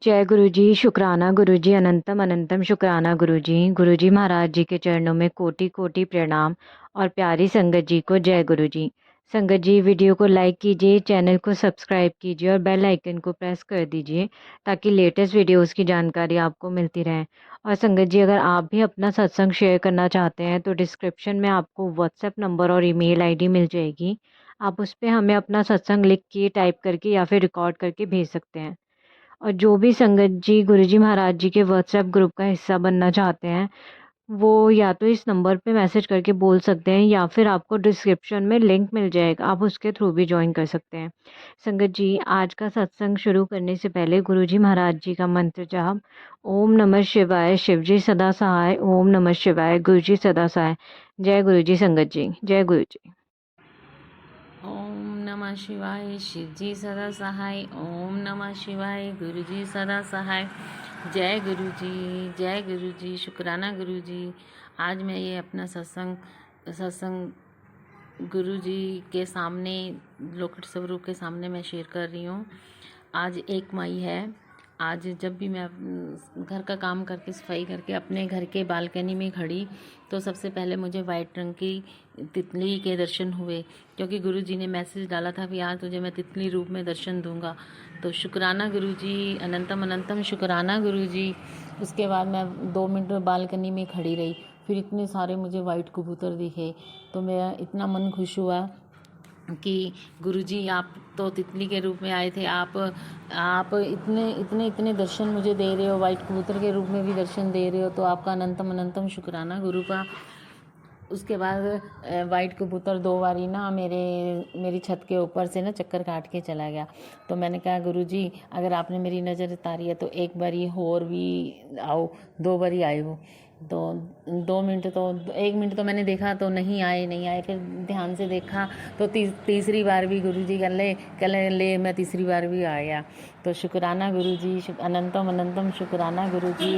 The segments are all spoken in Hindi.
जय गुरु जी। शुक्राना गुरु जी, अनंतम अनंतम शुक्राना गुरु जी। गुरु जी महाराज जी के चरणों में कोटि कोटि प्रणाम। और प्यारी संगत जी को जय गुरु जी। संगत जी, वीडियो को लाइक कीजिए, चैनल को सब्सक्राइब कीजिए और बेल आइकन को प्रेस कर दीजिए ताकि लेटेस्ट वीडियोस की जानकारी आपको मिलती रहे। और संगत जी, अगर आप भी अपना सत्संग शेयर करना चाहते हैं तो डिस्क्रिप्शन में आपको व्हाट्सएप नंबर और ईमेल आईडी मिल जाएगी। आप उस पर हमें अपना सत्संग लिख के, टाइप करके या फिर रिकॉर्ड करके भेज सकते हैं। और जो भी संगत जी गुरुजी महाराज जी के व्हाट्सएप ग्रुप का हिस्सा बनना चाहते हैं, वो या तो इस नंबर पे मैसेज करके बोल सकते हैं या फिर आपको डिस्क्रिप्शन में लिंक मिल जाएगा, आप उसके थ्रू भी ज्वाइन कर सकते हैं। संगत जी, आज का सत्संग शुरू करने से पहले गुरुजी महाराज जी का मंत्र जाप। ओम नमः शिवाय, शिव जी सदा सहाय। ओम नमः शिवाय, गुरु जी सदा सहाय। जय गुरु जी। संगत जी, जय गुरु जी। ओम नमः शिवाय, शिव जी सदा सहाय। ओम नमः शिवाय, गुरु जी सदा सहाय। जय गुरु जी, जय गुरु जी। शुक्राना गुरु जी। आज मैं ये अपना सत्संग गुरु जी के सामने, लोकेट स्वरूप के सामने मैं शेयर कर रही हूँ। आज 1 मई है। आज जब भी मैं घर का काम करके, सफाई करके अपने घर के बालकनी में खड़ी, तो सबसे पहले मुझे वाइट रंग की तितली के दर्शन हुए, क्योंकि गुरु जी ने मैसेज डाला था कि आज तुझे मैं तितली रूप में दर्शन दूंगा। तो शुक्राना गुरु जी, अनंतम अनंतम शुक्राना गुरु जी। उसके बाद मैं 2 मिनट बालकनी में खड़ी रही, फिर इतने सारे मुझे वाइट कबूतर दिखे, तो मेरा इतना मन खुश हुआ कि गुरुजी आप तो तितली के रूप में आए थे, आप इतने इतने इतने दर्शन मुझे दे रहे हो, वाइट कबूतर के रूप में भी दर्शन दे रहे हो, तो आपका अनंतम अनंतम शुक्राना गुरु का। उसके बाद वाइट कबूतर 2 बारी ना मेरी छत के ऊपर से ना चक्कर काट के चला गया। तो मैंने कहा गुरुजी, अगर आपने मेरी नज़र उतारी है तो एक बारी और भी आओ। 2 बारी आए हो, तो 2 मिनट तो 1 मिनट तो मैंने देखा तो नहीं आए। फिर ध्यान से देखा तो तीसरी बार भी गुरुजी कल ले मैं तीसरी बार भी आ गया। तो शुक्राना गुरुजी, अनंतम अनंतम शुक्राना गुरुजी,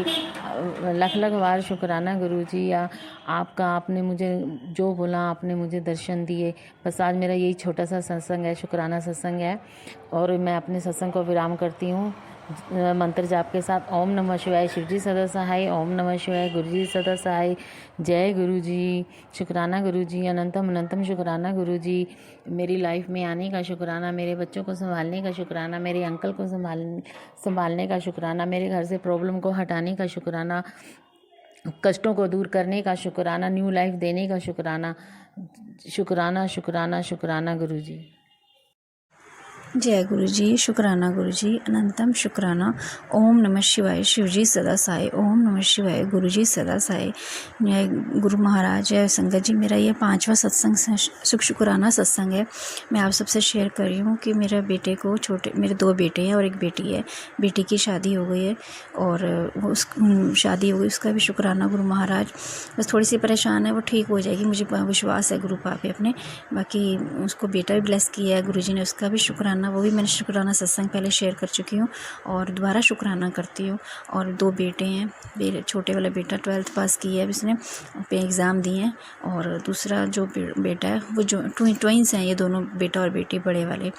लख लख बार शुक्राना गुरुजी। आपका, आपने मुझे जो बोला, आपने मुझे दर्शन दिए। बस आज मेरा यही छोटा सा सत्संग है, शुक्राना सत्संग है, और मैं अपने सत्संग को विराम करती हूँ मंत्र जाप के साथ। ओम नमः शिवाय, शिव जी सदा सहाय। ओम नमः शिवाय, गुरु जी सदा सहाय। जय गुरु जी। शुक्राना गुरु जी, अनंतम अनंतम शुक्राना गुरु जी। मेरी लाइफ में आने का शुक्राना, मेरे बच्चों को संभालने का शुक्राना, मेरे अंकल को संभालने का शुक्राना, मेरे घर से प्रॉब्लम को हटाने का शुक्राना, कष्टों को दूर करने का शुक्राना, न्यू लाइफ देने का शुक्राना। शुक्राना शुक्राना शुक्राना गुरु जी। जय गुरु जी। शुक्राना गुरु जी, अनंतम शुक्राना। ओम नमः शिवाय, शिव जी सदा साई। ओम नमः शिवाय, गुरु जी सदा साई। जय गुरु महाराज, जय संगत जी। मेरा ये 5वां सत्संग शुक्राना सत्संग है। मैं आप सबसे शेयर कर रही हूँ कि मेरे 2 बेटे हैं और 1 बेटी है। बेटी की शादी हो गई है और शादी हो गई, उसका भी शुक्राना गुरु महाराज। बस थोड़ी सी परेशान है, वो ठीक हो जाएगी, मुझे विश्वास है गुरु पापे अपने। बाकी उसको बेटा भी ब्लेस किया है गुरु जी ने, उसका भी शुक्राना, वो भी मैंने शुक्राना सत्संग पहले शेयर कर चुकी हूँ और दोबारा शुक्राना करती हूँ। और 2 बेटे हैं, मेरे छोटे वाला बेटा 12th पास किया है, इसने पे एग्ज़ाम दिए हैं, और दूसरा जो बेटा है वो जो ट्विंस हैं, ये दोनों बेटा और बेटी बड़े वाले।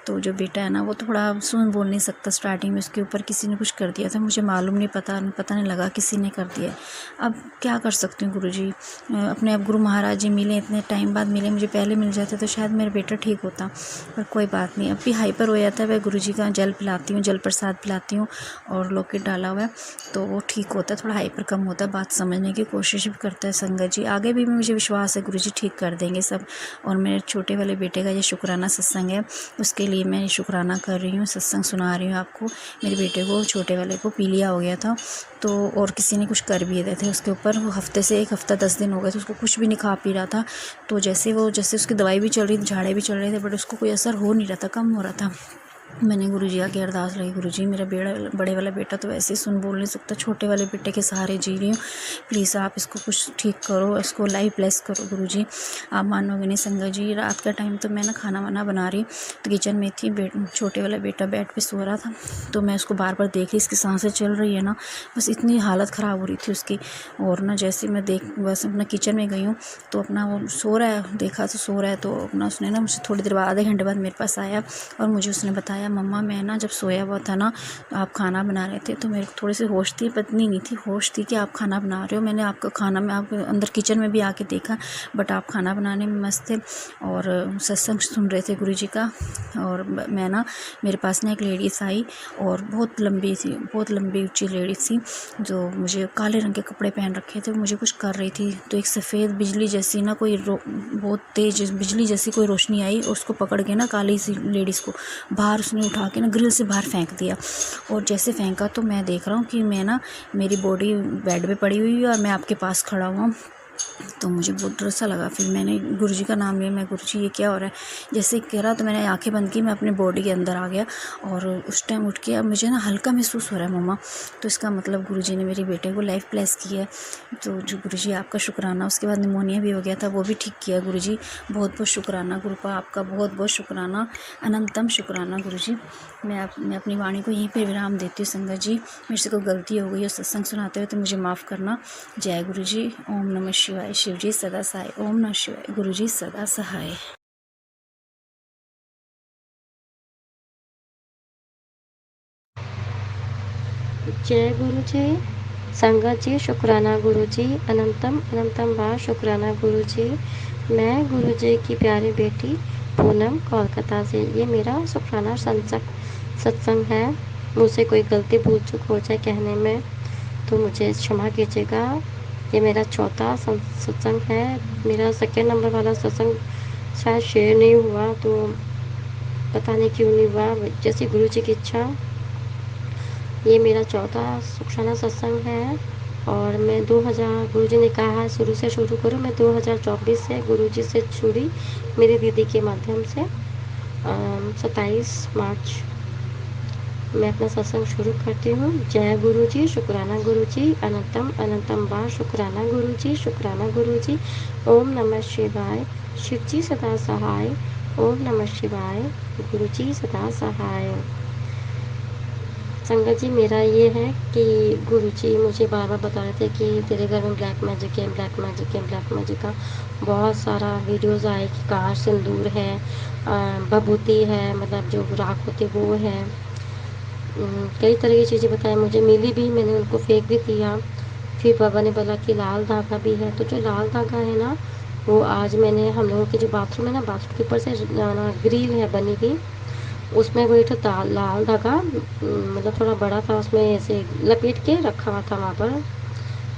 तो जो बेटा है ना, वो थोड़ा सुन बोल नहीं सकता। स्टार्टिंग में उसके ऊपर किसी ने कुछ कर दिया था, मुझे मालूम नहीं, पता नहीं लगा किसी ने कर दिया। अब क्या कर सकती हूँ गुरुजी, अपने आप गुरु महाराज जी मिले, इतने टाइम बाद मिले, मुझे पहले मिल जाते तो शायद मेरा बेटा ठीक होता, पर कोई बात नहीं। अब भी हाइपर हो जाता है, वह गुरुजी का जल पिलाती हूँ, जल प्रसाद पिलाती हूँ और लॉकेट डाला हुआ है, तो वो ठीक होता है, थोड़ा हाइपर कम होता है, बात समझने की कोशिश भी करता है संगत जी। आगे भी मुझे विश्वास है गुरुजी ठीक कर देंगे सब। और मेरे छोटे वाले बेटे का ये शुक्राना सत्संग है, उसके लिए मैं शुक्राना कर रही हूँ, सत्संग सुना रही हूँ आपको। मेरे बेटे को, छोटे वाले को पीलिया हो गया था, तो और किसी ने कुछ कर भी दिए थे उसके ऊपर। वो हफ्ते से 1 हफ्ता 10 दिन हो गए थे, उसको कुछ भी नहीं खा पी रहा था। तो जैसे उसकी दवाई भी चल रही थी, झाड़े भी चल रहे थे, बट उसको कोई असर हो नहीं रहा था, कम हो रहा था। मैंने गुरुजी आगे अरदास लगी, गुरुजी मेरा बड़े वाला बेटा तो वैसे ही सुन बोल नहीं सकता, छोटे वाले बेटे के सहारे जी रही हूँ, प्लीज़ आप इसको कुछ ठीक करो, इसको लाइफ ब्लेस करो गुरुजी। आप मानोगे नहीं संगत जी, रात का टाइम तो मैं ना खाना वाना बना रही तो किचन में थी, छोटे वाला बेटा बेड पे सो रहा था, तो मैं उसको बार बार देख रही, इसकी सांसें चल रही है ना, बस इतनी हालत ख़राब हो रही थी उसकी। और ना जैसे मैं बस अपना किचन में गई हूँ तो अपना वो सो रहा है, देखा तो सो रहा है, तो अपना उसने ना मुझसे थोड़ी देर बाद, आधे घंटे बाद मेरे पास आया और मुझे उसने बताया, मम्मा मैं ना जब सोया हुआ था ना, तो आप खाना बना रहे थे, तो मेरे को थोड़ी सी होश थी, पत्नी नहीं थी, होश थी कि आप खाना बना रहे हो। मैंने आपका खाना में आप अंदर किचन में भी आके देखा, बट आप खाना बनाने में मस्त थे और सत्संग सुन रहे थे गुरु जी का। और मैं ना, मेरे पास ना एक लेडीज़ आई और बहुत लंबी थी, बहुत लंबी ऊँची लेडीज़ थी, जो मुझे काले रंग के कपड़े पहन रखे थे, मुझे कुछ कर रही थी। तो एक सफ़ेद बिजली जैसी ना कोई बहुत तेज़ बिजली जैसी कोई रोशनी आई, उसको पकड़ के ना काली सी लेडीज़ को बाहर उसने उठा के ना ग्रिल से बाहर फेंक दिया। और जैसे फेंका तो मैं देख रहा हूँ कि मैं ना, मेरी बॉडी बेड पे पड़ी हुई है और मैं आपके पास खड़ा हुआ हूँ। तो मुझे बहुत डर सा लगा। फिर मैंने गुरुजी का नाम लिया, मैं गुरुजी ये क्या हो रहा है, जैसे कह रहा, तो मैंने आंखें बंद की, मैं अपने बॉडी के अंदर आ गया और उस टाइम उठ के अब मुझे ना हल्का महसूस हो रहा है मम्मा। तो इसका मतलब गुरुजी ने मेरे बेटे को लाइफ ब्लेस की है। तो जो गुरुजी आपका शुक्राना। उसके बाद निमोनिया भी हो गया था, वो भी ठीक किया गुरुजी, बहुत बहुत शुक्राना गुरुपा, आपका बहुत बहुत शुक्राना, अनंतम शुक्राना गुरुजी। मैं अपनी वाणी को यहीं पर विराम देती हूँ। संगत जी, मेरे से कोई गलती हो गई और सत्संग सुनाते हुए तो मुझे माफ़ करना। जय गुरु जी। ओम नमः शिवाय। शिव जी सदा सहाय। ओम नमः शिवाय। गुरु जी सदा सहाय। जय गुरु जी। संगत जी शुक्राना गुरु जी, अनंतम अनंतम बार शुक्राना गुरु जी। मैं गुरु जी की प्यारी बेटी पूनम, कोलकाता से। ये मेरा शुक्राना सत्संग है। मुझसे कोई गलती भूल चूक हो जाए कहने में तो मुझे क्षमा कीजिएगा। ये मेरा चौथा सत्संग है। मेरा सेकेंड नंबर वाला सत्संग शायद शेयर नहीं हुआ, तो पता नहीं क्यों नहीं हुआ, जैसी गुरु जी की इच्छा। ये मेरा चौथा शुक्राना सत्संग है और मैं 2000, गुरुजी ने कहा है शुरू से शुरू करूँ। मैं 2024 से गुरुजी से जुड़ी, मेरी दीदी के माध्यम से 27 मार्च मैं अपना सत्संग शुरू करती हूँ। जय गुरु जी, शुक्राना गुरु जी, अनंतम अनंतम बार शुक्राना गुरु जी, शुक्राना गुरु जी। ओम नमः शिवाय। शिव जी सदा सहाय। ओम नमः शिवाय। गुरु जी सदा सहाय। संगत जी, मेरा ये है कि गुरुजी मुझे बार बार बता रहे थे कि तेरे घर में ब्लैक मैजिक है, ब्लैक मैजिक है, ब्लैक मैजिक का बहुत सारा वीडियोस आए कि कहाँ सिंदूर है, भभूति है, मतलब जो राख होती है वो है। कई तरह की चीज़ें बताई, मुझे मिली भी, मैंने उनको फेंक भी दिया। फिर बाबा ने बोला कि लाल धागा भी है। तो जो लाल धागा है ना, वो आज मैंने, हम लोगों के जो बाथरूम है ना, बाथरूम के ऊपर से ग्रिल है बनी हुई, उसमें वही तो लाल धागा, मतलब थोड़ा बड़ा था, उसमें ऐसे लपेट के रखा हुआ था वहाँ पर।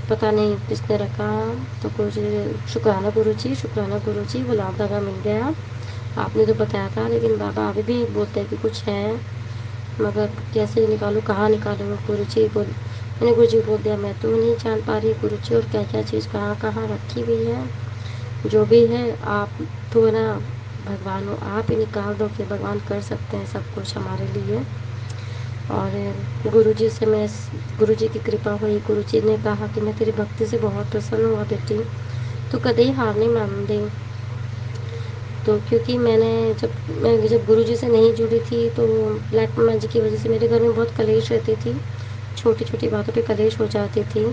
पता नहीं किसने रखा। तो कुछ शुक्राना गुरु जी, शुक्राना गुरु जी, वो लाल धागा मिल गया। आपने तो बताया था, लेकिन बाबा अभी भी बोलते हैं कि कुछ है, मगर कैसे निकालूँ, कहाँ निकालूँ। गुरु जी बोल, मैंने गुरु जी बोल दिया मैं तो नहीं जान पा रही गुरु जी, और क्या क्या चीज़ कहाँ कहाँ रखी हुई है। जो भी है आप तो ना भगवान हो, आप ही निकाल दो कि भगवान कर सकते हैं सब कुछ हमारे लिए। और गुरुजी से मैं, गुरुजी की कृपा हुई। गुरुजी ने कहा कि मैं तेरी भक्ति से बहुत प्रसन्न हुआ बेटी, तो कभी हार नहीं मान दे। तो क्योंकि मैं जब गुरुजी से नहीं जुड़ी थी, तो ब्लैक मैजिक की वजह से मेरे घर में बहुत कलेश रहती थी, छोटी छोटी बातों पे कलेश हो जाती थी।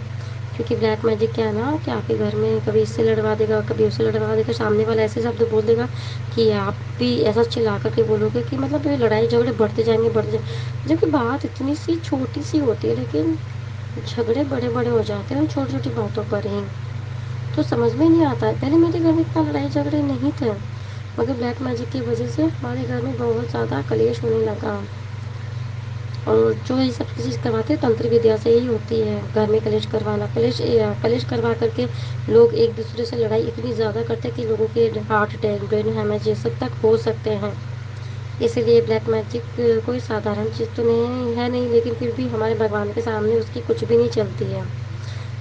क्योंकि ब्लैक मैजिक क्या है ना, कि आपके घर में कभी इससे लड़वा देगा, कभी उससे लड़वा देगा, सामने वाला ऐसे शब्द बोल देगा कि आप भी ऐसा चिल्ला करके बोलोगे कि मतलब ये लड़ाई झगड़े बढ़ते जाएंगे बढ़ते जाएंगे, जबकि बात इतनी सी छोटी सी होती है, लेकिन झगड़े बड़े बड़े हो जाते हैं छोटी छोटी बातों पर ही। तो समझ में नहीं आता है। पहले मेरे घर में इतना लड़ाई झगड़े नहीं थे, मगर ब्लैक मैजिक की वजह से हमारे घर में बहुत ज़्यादा कलेश होने लगा। और जो ये सब चीज़ करवाते हैं तंत्र विद्या से ही होती है, घर में कलेश करवाना। कलेश करवा करके लोग एक दूसरे से लड़ाई इतनी ज़्यादा करते हैं कि लोगों के हार्ट अटैक, ब्रेन हैमरेज ये सब तक हो सकते हैं। इसीलिए ब्लैक मैजिक कोई साधारण चीज़ तो नहीं है नहीं, लेकिन फिर भी हमारे भगवान के सामने उसकी कुछ भी नहीं चलती है।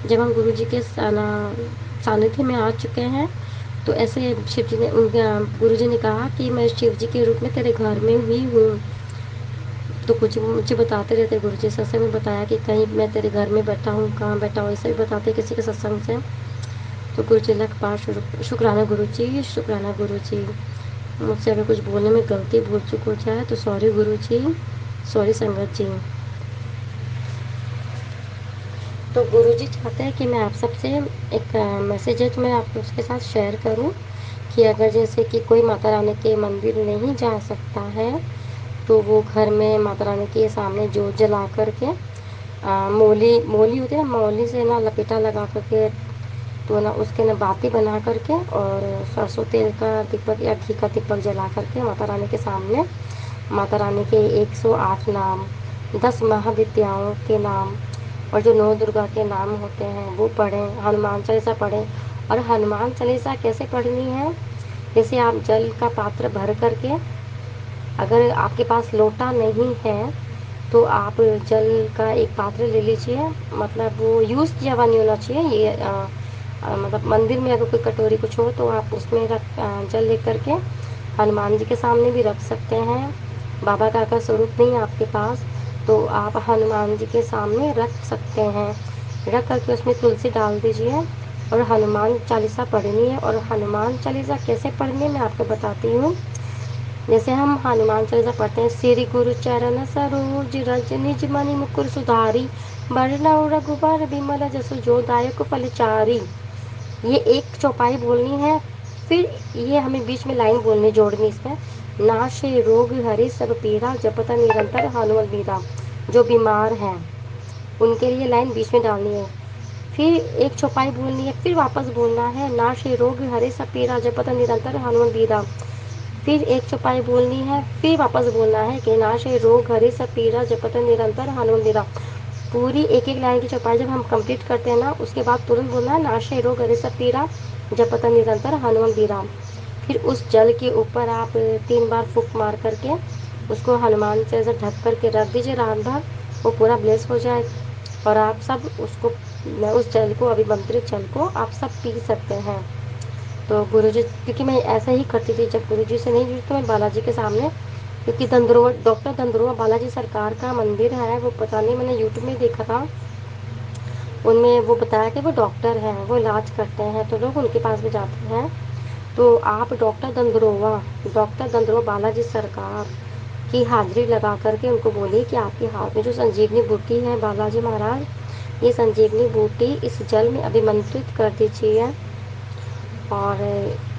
जब हम गुरु जी के सानिध्य में आ चुके हैं, तो ऐसे शिव जी ने, गुरु जी ने कहा कि मैं शिव जी के रूप में तेरे घर में ही हूँ। तो कुछ मुझे बताते रहते गुरु जी। सत्संग में बताया कि कहीं मैं तेरे घर में बैठा हूँ, कहाँ बैठा हूँ, ऐसा भी बताते किसी के सत्संग से। तो गुरु जी लख पार शुक्राना गुरु जी, शुक्राना गुरु जी। मुझसे अगर कुछ बोलने में गलती भूल चूक हो जाए तो सॉरी गुरु जी, सॉरी संगत जी। तो गुरु जी चाहते हैं कि मैं आप सबसे एक मैसेज है, तो मैं आप उसके साथ शेयर करूं कि अगर जैसे कि कोई माता रानी के मंदिर नहीं जा सकता है, तो वो घर में माता रानी के सामने जोत जला कर के मोली मोली होती है ना, मोली से ना लपेटा लगा करके तो ना उसके ना बाती बना करके और सरसों तेल का दीपक या घी का दीपक जला करके माता रानी के सामने माता रानी के 108 नाम, 10 महाविद्याओं के नाम और जो 9 दुर्गा के नाम होते हैं वो पढ़ें, हनुमान चालीसा पढ़ें। और हनुमान चालीसा कैसे पढ़नी है, जैसे आप जल का पात्र भर करके, अगर आपके पास लोटा नहीं है तो आप जल का एक पात्र ले लीजिए, मतलब वो यूज़ किया हुआ नहीं होना चाहिए। ये मतलब मंदिर में अगर कोई कटोरी कुछ हो तो आप उसमें जल ले करके हनुमान जी के सामने भी रख सकते हैं। बाबा का अगर स्वरूप नहीं है आपके पास तो आप हनुमान जी के सामने रख सकते हैं। रख करके उसमें तुलसी डाल दीजिए और हनुमान चालीसा पढ़नी है। और हनुमान चालीसा कैसे पढ़नी है मैं आपको बताती हूँ। जैसे हम हनुमान चालीसा पढ़ते हैं, श्री गुरु चरण सरोज रज निज मनि मुकुर सुधारी, बरनउँ रघुबर बिमल जसु जो दायक फलचारी। ये एक चौपाई बोलनी है। फिर ये हमें बीच में लाइन बोलनी, जोड़नी इसमें, नाशे रोग हरे सब पीरा जपत निरंतर हनुमत बीरा। जो बीमार हैं उनके लिए लाइन बीच में डालनी है। फिर एक चौपाई बोलनी है, फिर वापस बोलना है, नाशे रोग हरे सब पीरा जपत निरंतर हनुमत बीरा। फिर एक चौपाई बोलनी है, फिर वापस बोलना है कि नाशे रोग हरे सब पीरा जपत निरंतर हनुमत बीरा। पूरी एक एक लाइन की चौपाई जब हम कंप्लीट करते हैं ना, उसके बाद तुरंत बोलना है, नाशे रोग हरे सब पीरा जपत निरंतर हनुमत बीरा। फिर उस जल के ऊपर आप 3 बार फूंक मार करके उसको हनुमान से ऐसे ढक करके रख दीजिए रात भर, वो पूरा ब्लेस हो जाए और आप सब उसको, उस जल को, अभिमंत्रित जल को आप सब पी सकते हैं। तो गुरुजी, क्योंकि मैं ऐसा ही करती थी, जब गुरुजी से नहीं जुड़ी तो मैं बालाजी के सामने, क्योंकि धंधुरवा, डॉक्टर धंधुरवा बालाजी सरकार का मंदिर है, वो पता नहीं, मैंने यूट्यूब में देखा था, उनमें वो बताया कि वो डॉक्टर हैं, वो इलाज करते हैं, तो लोग उनके पास भी जाते हैं। तो आप डॉक्टर धंधुरवा बालाजी सरकार की हाजिरी लगा करके उनको बोलिए कि आपके हाथ में जो संजीवनी बूटी है बालाजी महाराज, ये संजीवनी बूटी इस जल में अभिमंत्रित कर दीजिए। और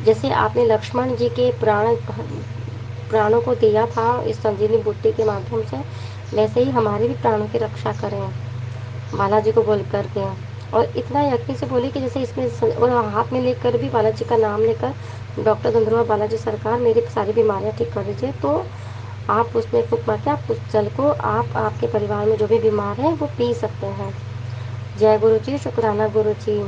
जैसे आपने लक्ष्मण जी के प्राणों को दिया था इस संजीवनी बूटी के माध्यम से, वैसे ही हमारे भी प्राणों की रक्षा करें बालाजी को बोल करके। और इतना यकीन से बोले कि जैसे इसमें, और हाथ में लेकर भी बालाजी का नाम लेकर, डॉक्टर धंधुरवा बालाजी सरकार मेरी सारी बीमारियां ठीक कर दीजिए। तो आप उसमें फूंक मार के आप उस जल को आप आपके परिवार में जो भी बीमार है वो पी सकते हैं। जय गुरु जी, शुक्राना गुरु जी।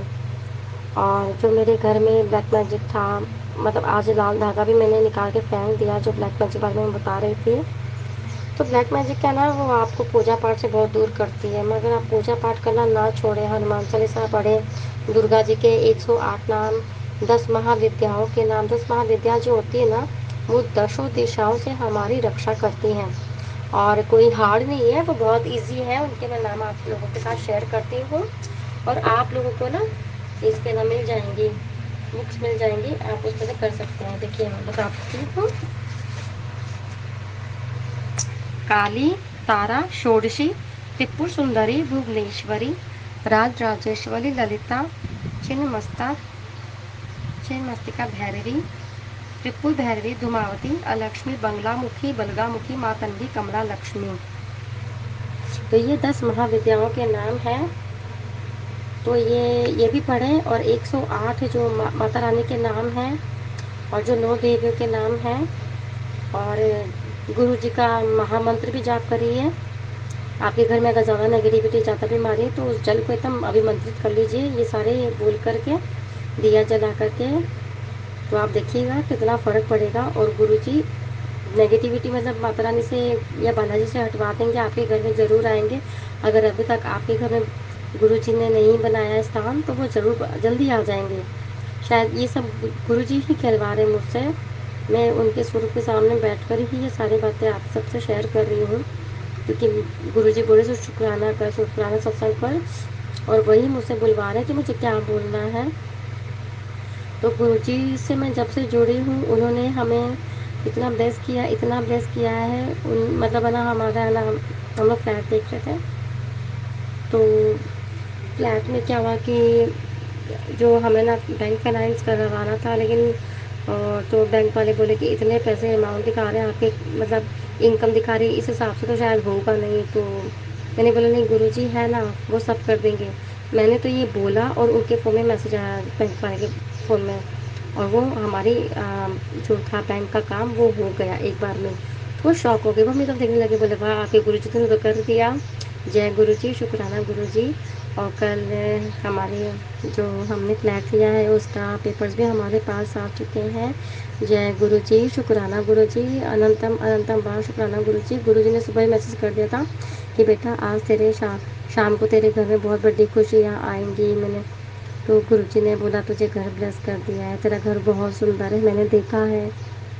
और जो मेरे घर में ब्लैक मैजिक था, मतलब आज लाल धागा भी मैंने निकाल के फेंक दिया, जो ब्लैक मैजिक बारे में मैं बता रही थी। तो ब्लैक मैजिक क्या ना, वो आपको पूजा पाठ से बहुत दूर करती है। मगर आप पूजा पाठ करना ना छोड़ें, हनुमान चालीसा पढ़ें, दुर्गा जी के 108 नाम, 10 महाविद्याओं के नाम। 10 महाविद्या जो होती है ना, वो 10 दिशाओं से हमारी रक्षा करती हैं और कोई हार्ड नहीं है, वो बहुत इजी है। उनके मैं नाम आप लोगों के साथ शेयर करती हूँ और आप लोगों को ना इसके ना मिल जाएंगी, बुक्स मिल जाएंगी, आप उसमें से कर सकते हैं। देखिए मैं बताती हूँ, काली, तारा, षोडशी, त्रिपुर सुंदरी, भुवनेश्वरी, राज राजेश्वरी, ललिता, छिन्नमस्तिका भैरवी, त्रिपुर भैरवी, धूमावती, अलक्ष्मी, बंगलामुखी, बलगामुखी, मातंगी, कमला लक्ष्मी। तो ये 10 महाविद्याओं के नाम हैं। तो ये भी पढ़ें। और 108 जो माता रानी के नाम हैं और जो 9 देवियों के नाम हैं, और गुरु जी का महामंत्र भी जाप करिए। आपके घर में अगर ज़्यादा नेगेटिविटी, ज़्यादा बीमारी है तो उस जल को एकदम अभिमंत्रित कर लीजिए, ये सारे बोल करके, दिया जला करके। तो आप देखिएगा कितना फ़र्क पड़ेगा। और गुरु जी नेगेटिविटी मतलब माता रानी से या बालाजी से हटवा देंगे, आपके घर में ज़रूर आएंगे। अगर अभी तक आपके घर में गुरु जी ने नहीं बनाया स्थान तो वो ज़रूर जल्दी आ जाएंगे। शायद ये सब गुरु जी ही कहलवा रहे मुझसे, मैं उनके स्वरूप के सामने बैठकर ही ये सारी बातें आप सबसे शेयर कर रही हूँ, क्योंकि गुरु जी बोले तो शुक्राना कर, शुक्राना सत्संग पर, और वही मुझसे बुलवा रहे हैं कि मुझे क्या बोलना है। तो गुरु जी से मैं जब से जुड़ी हूँ, उन्होंने हमें इतना ब्लेस किया, इतना ब्लेस किया है। मतलब है ना, हमारा है ना, हम लोग फ्लैट देख रहे थे, तो फ्लैट में क्या हुआ कि जो हमें ना बैंक फाइनेंस करवाना था, लेकिन तो बैंक वाले बोले कि इतने पैसे अमाउंट दिखा रहे हैं आपके, मतलब इनकम दिखा रही है, इस हिसाब से तो शायद होगा नहीं। तो मैंने बोला नहीं गुरुजी है ना, वो सब कर देंगे। मैंने तो ये बोला और उनके फ़ोन में मैसेज आया, बैंक वाले के फ़ोन में, और वो हमारी जो था बैंक का काम वो हो गया एक बार में। तो वो शॉक हो गए, वो मेरी तरफ देखने लगे, बोले वाह आपके गुरुजी ने तो कर दिया, जय गुरुजी, शुक्राना गुरुजी। और कल हमारे जो हमने फ्लैट लिया है उसका पेपर्स भी हमारे पास आ चुके हैं। जय गुरुजी, शुक्राना गुरुजी, अनंतम अनंतम बार शुक्राना गुरुजी। गुरुजी ने सुबह ही मैसेज कर दिया था कि बेटा आज तेरे शाम को तेरे घर में बहुत बड़ी खुशियाँ आएंगी। मैंने तो गुरुजी ने बोला तुझे घर ब्लेस कर दिया है, तेरा घर बहुत सुंदर है, मैंने देखा है।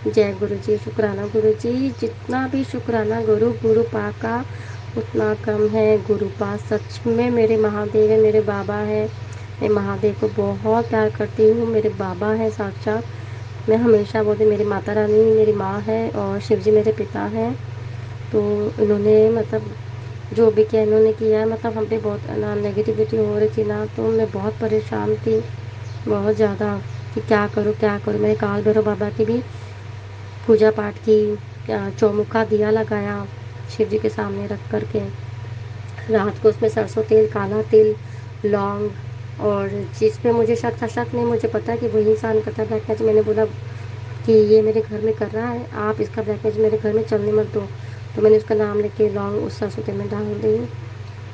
जय गुरुजी, शुक्राना गुरुजी। जितना भी शुक्राना गुरु पा का उतना कम है। गुरु पा सच में मेरे महादेव है, मेरे बाबा है। मैं महादेव को बहुत प्यार करती हूँ, मेरे बाबा है साक्षात। मैं हमेशा बोलती मेरी माता रानी मेरी माँ है और शिव जी मेरे पिता हैं। तो इन्होंने मतलब जो भी किया इन्होंने किया, मतलब हम पे बहुत ना नेगेटिविटी हो रही थी ना, तो मैं बहुत परेशान थी, बहुत ज़्यादा, कि क्या करूँ क्या करूँ। मैंने काल भैरव बाबा की भी पूजा पाठ की, चौमुखा दिया लगाया शिव जी के सामने रख कर के, रात को उसमें सरसों तेल, काला तिल, लौंग, और जिस पे मुझे शक नहीं, मुझे पता है कि वही इंसान करता है ब्लैक मैजिक। मैंने बोला कि ये मेरे घर में कर रहा है, आप इसका ब्लैक मैजिक मेरे घर में चलने मत दो। तो मैंने उसका नाम लेके लौंग उस सरसों तेल में डाल दी।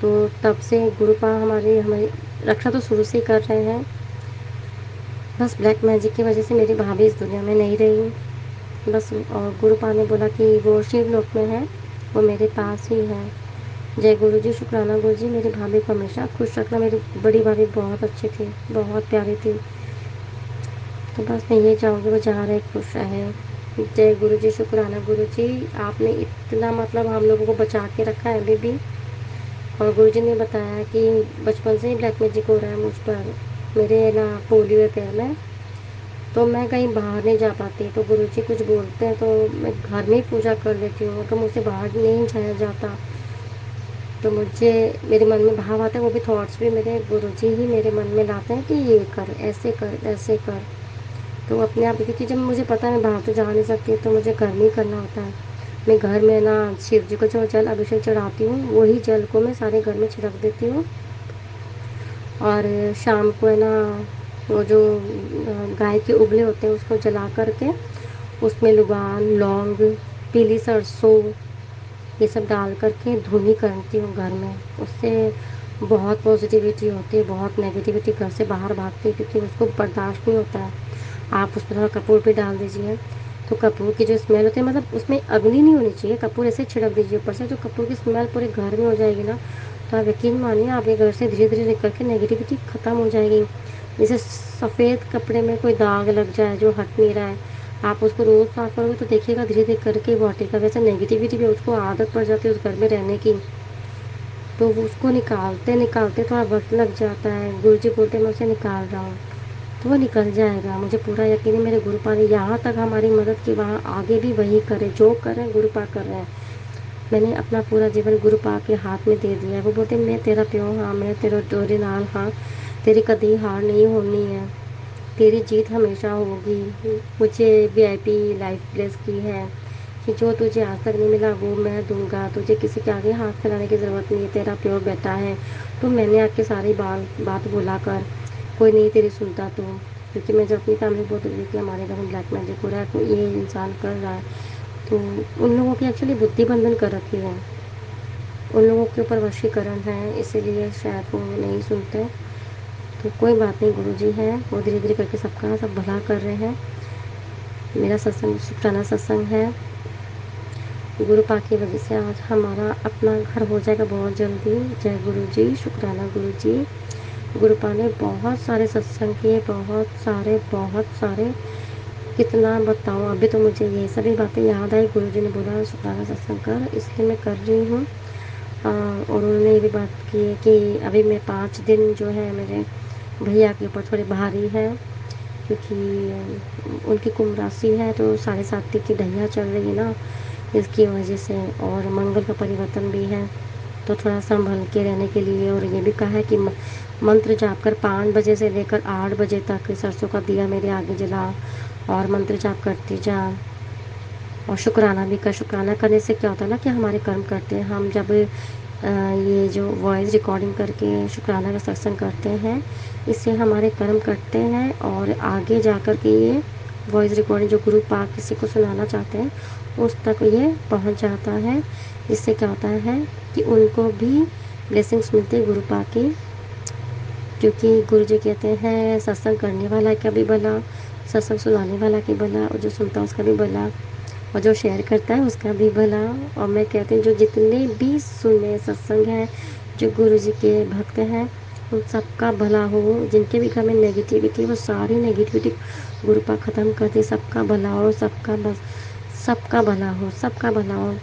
तो तब से गुरुपा हमारी रक्षा तो शुरू से ही कर रहे हैं। बस ब्लैक मैजिक की वजह से मेरी भाभी इस दुनिया में नहीं रही बस। और गुरुपा ने बोला कि वो शिवलोक में है, वो मेरे पास ही है। जय गुरु जी, शुक्राना गुरु जी, मेरी भाभी को हमेशा खुश रखना। मेरी बड़ी भाभी बहुत अच्छी थी, बहुत प्यारी थी। तो बस मैं ये चाहूँगी वो जहाँ रहे खुश रहे। जय गुरु जी, शुक्राना गुरु जी, आपने इतना मतलब हम लोगों को बचा के रखा है अभी भी। और गुरु जी ने बताया कि बचपन से ही ब्लैक मैजिक हो रहा है मुझ पर, मेरे ना पोलियो है पैर में, तो मैं कहीं बाहर नहीं जा पाती। तो गुरु जी कुछ बोलते हैं तो मैं घर में ही पूजा कर लेती हूँ, अगर मुझसे बाहर नहीं जाया जाता तो मुझे मेरे मन में भाव आता है, वो भी थॉट्स भी मेरे गुरुजी ही मेरे मन में लाते हैं कि ये कर, ऐसे कर, ऐसे कर। तो अपने आप, क्योंकि जब मुझे पता है मैं बाहर तो जा नहीं सकती, तो मुझे घर में ही करना होता है। मैं घर में ना शिव जी को जो जल अभिषेक चढ़ाती हूँ वही जल को मैं सारे घर में छिड़क देती हूँ। और शाम को है ना वो जो गाय के उबले होते हैं उसको जला करके उसमें लुबान, लौंग, पीली सरसों, ये सब डाल करके धुनी करती हूँ घर में। उससे बहुत पॉजिटिविटी होती है, बहुत नेगेटिविटी घर से बाहर भागती है, क्योंकि उसको बर्दाश्त नहीं होता है। आप उसमें थोड़ा कपूर भी डाल दीजिए, तो कपूर की जो स्मेल होती है, मतलब उसमें अग्नि नहीं होनी चाहिए, कपूर ऐसे छिड़क दीजिए ऊपर से, जो कपूर की स्मेल पूरे घर में हो जाएगी ना, तो आप यकीन मानिए आपके घर से धीरे धीरे निकल के नेगेटिविटी ख़त्म हो जाएगी। जैसे सफ़ेद कपड़े में कोई दाग लग जाए जो हट नहीं रहा है, आप उसको रोज़ साफ करोगे तो देखिएगा धीरे धीरे करके वो हटेगा। वैसे नेगेटिविटी भी उसको आदत पड़ जाती है उस घर में रहने की, तो वो उसको निकालते निकालते थोड़ा वक्त लग जाता है। गुरुजी बोलते मैं उसे निकाल रहा हूँ, तो वो निकल जाएगा। मुझे पूरा यकीन है मेरे गुरुपा ने यहाँ तक हमारी मदद की, वहाँ आगे भी वही करे, जो कर रहे हैं गुरुपा कर रहे हैं। मैंने अपना पूरा जीवन गुरुपा के हाथ में दे दिया है। वो बोलते मैं तेरा प्यो हाँ, मैं तेरे तोरे नाल हाँ, तेरी कभी हार नहीं होनी है, तेरी जीत हमेशा होगी। मुझे वीआईपी लाइफ ब्लेस की है कि जो तुझे आज तक नहीं मिला वो मैं दूंगा, तुझे किसी के आगे हाथ फैलाने की ज़रूरत नहीं है, तेरा प्योर बेटा है। तो मैंने आके सारी बात बोला कर, कोई नहीं तेरी सुनता। तो क्योंकि मैं जब अपनी फैमिली को बोलती थी कि हमारे घर में ब्लैक मैजिक हो रहा है, तो ये इंसान कर रहा है, तो उन लोगों की एक्चुअली बुद्धि बंधन कर रखी है, उन लोगों के ऊपर वशीकरण है, इसीलिए शायद वो नहीं सुनते। तो कोई बात नहीं, गुरुजी हैं, वो धीरे धीरे करके सबका सब भला कर रहे हैं। मेरा सत्संग शुक्राना सत्संग है, गुरुपा की वजह से आज हमारा अपना घर हो जाएगा बहुत जल्दी। जय गुरु जी, शुक्राना गुरु जी। गुरुपा ने बहुत सारे सत्संग किए, बहुत सारे, कितना बताऊँ। अभी तो मुझे ये सभी बातें याद आई, गुरु जी ने बोला शुक्राना सत्संग कर, इसलिए मैं कर रही हूँ। और उन्होंने ये भी बात की है कि अभी मैं 5 दिन जो है मेरे भैया के ऊपर थोड़े भारी है, क्योंकि उनकी कुंभ राशि है, तो 7.5 की ढैया चल रही है ना, इसकी वजह से। और मंगल का परिवर्तन भी है, तो थोड़ा संभल के रहने के लिए। और ये भी कहा है कि मंत्र जाप कर 5 बजे से लेकर 8 बजे तक सरसों का दिया मेरे आगे जला और मंत्र जाप करती जा। और शुक्राना भी कर। शुक्राना करने से क्या होता है ना कि हमारे कर्म करते हैं। हम जब ये जो वॉइस रिकॉर्डिंग करके शुक्राना का सत्संग करते हैं, इससे हमारे कर्म कटते हैं और आगे जा कर के ये वॉइस रिकॉर्डिंग जो गुरु पाक किसी को सुनाना चाहते हैं उस तक ये पहुंच जाता है। इससे क्या होता है कि उनको भी ब्लेसिंग्स मिलती है गुरु पाक की, क्योंकि गुरु जी कहते हैं सत्संग करने वाला का भी भला, सत्संग सुनाने वाला की भला, और जो सुनता है उसका भी भला, और जो शेयर करता है उसका भी भला। और मैं कहती हूँ जो जितने भी सुने सत्संग हैं, जो गुरु जी के भक्त हैं, उन सबका भला हो। जिनके भी घर में नेगेटिविटी, वो सारी नेगेटिविटी गुरु पाक ख़त्म कर दे। सबका भला हो, सबका बस सबका भला हो, सबका भला हो।